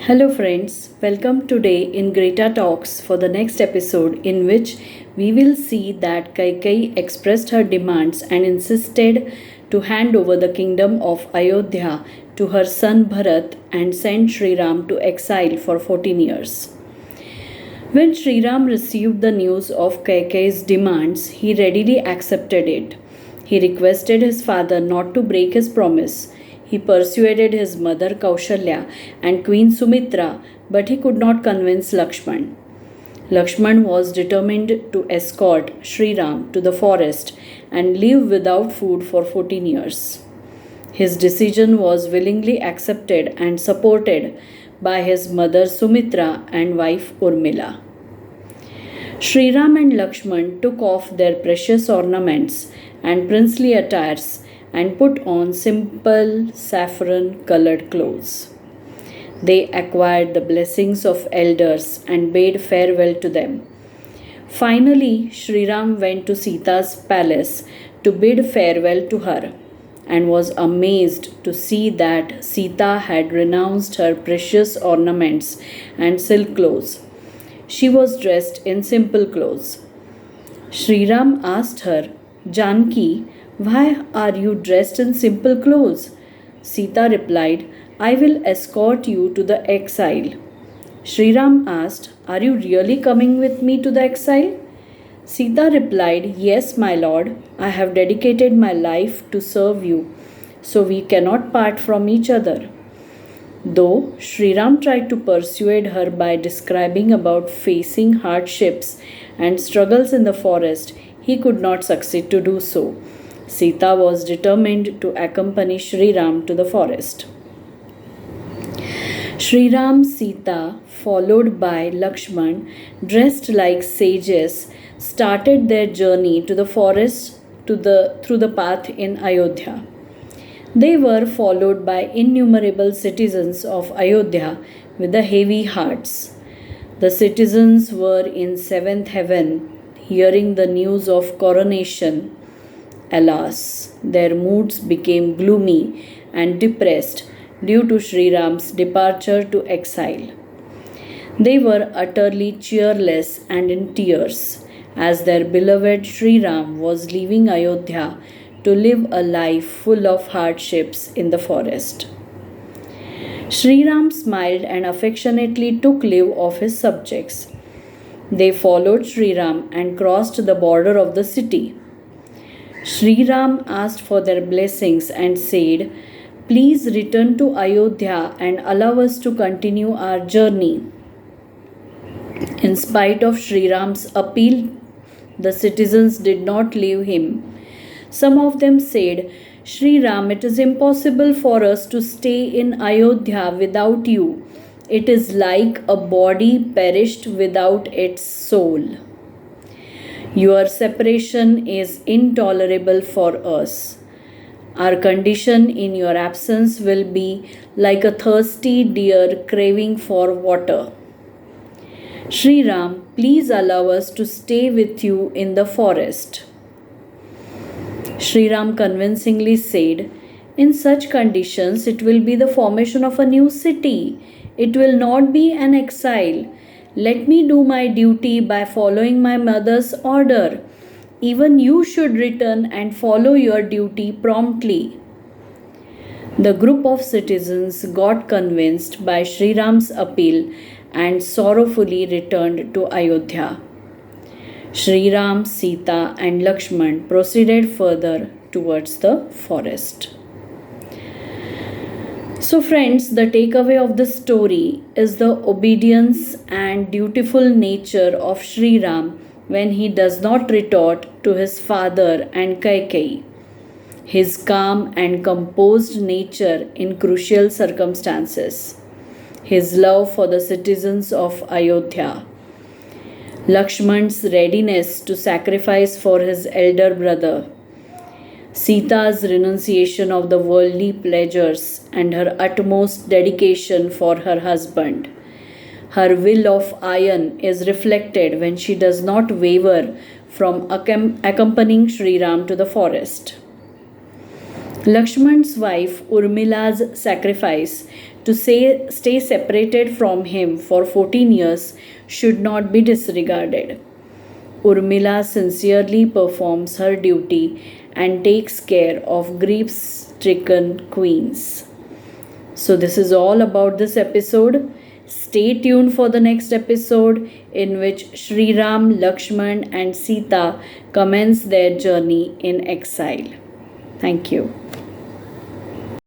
Hello, friends. Welcome today in Greta Talks for the next episode, in which we will see that Kaikai expressed her demands and insisted to hand over the kingdom of Ayodhya to her son Bharat and send Shri Ram to exile for 14 years. When Shri Ram received the news of Kaikai's demands, he readily accepted it. He requested his father not to break his promise. He persuaded his mother Kaushalya and Queen Sumitra, but he could not convince Lakshman. Lakshman was determined to escort Shri Ram to the forest and live without food for 14 years. His decision was willingly accepted and supported by his mother Sumitra and wife Urmila. Shri Ram and Lakshman took off their precious ornaments and princely attires and put on simple saffron colored clothes. They acquired the blessings of elders and bade farewell to them. Finally, Shri Ram went to Sita's palace to bid farewell to her and was amazed to see that Sita had renounced her precious ornaments and silk clothes. She was dressed in simple clothes. Shri Ram asked her, "Janki, why are you dressed in simple clothes?" Sita replied, "I will escort you to the exile." Shri Ram asked, "Are you really coming with me to the exile?" Sita replied, "Yes, my lord, I have dedicated my life to serve you, so we cannot part from each other." Though Shri Ram tried to persuade her by describing about facing hardships and struggles in the forest, he could not succeed to do so. Sita was determined to accompany Shri Ram to the forest. Shri Ram, Sita, followed by Lakshman, dressed like sages, started their journey to the forest through the path in Ayodhya. They were followed by innumerable citizens of Ayodhya with the heavy hearts. The citizens were in seventh heaven, hearing the news of coronation. Alas, their moods became gloomy and depressed due to Shri Ram's departure to exile. They were utterly cheerless and in tears as their beloved Shri Ram was leaving Ayodhya to live a life full of hardships in the forest. Shri Ram smiled and affectionately took leave of his subjects. They followed Shri Ram and crossed the border of the city. Shri Ram asked for their blessings and said, "Please return to Ayodhya and allow us to continue our journey." In spite of Shri Ram's appeal, the citizens did not leave him. Some of them said, "Shri Ram, it is impossible for us to stay in Ayodhya without you. It is like a body perished without its soul. Your separation is intolerable for us. Our condition in your absence will be like a thirsty deer craving for water. Shri Ram, please allow us to stay with you in the forest." Shri Ram convincingly said, "In such conditions, it will be the formation of a new city. It will not be an exile. Let me do my duty by following my mother's order. Even you should return and follow your duty promptly." The group of citizens got convinced by Shri Ram's appeal and sorrowfully returned to Ayodhya. Shri Ram, Sita, and Lakshman proceeded further towards the forest. So, friends, the takeaway of the story is the obedience and dutiful nature of Shri Ram when he does not retort to his father and Kaikai. His calm and composed nature in crucial circumstances. His love for the citizens of Ayodhya. Lakshman's readiness to sacrifice for his elder brother. Sita's renunciation of the worldly pleasures and her utmost dedication for her husband. Her will of iron is reflected when she does not waver from accompanying Shri Ram to the forest. Lakshman's wife Urmila's sacrifice to stay separated from him for 14 years should not be disregarded. Urmila sincerely performs her duty and takes care of grief stricken queens. So, this is all about this episode. Stay tuned for the next episode in which Shri Ram, Lakshman, and Sita commence their journey in exile. Thank you.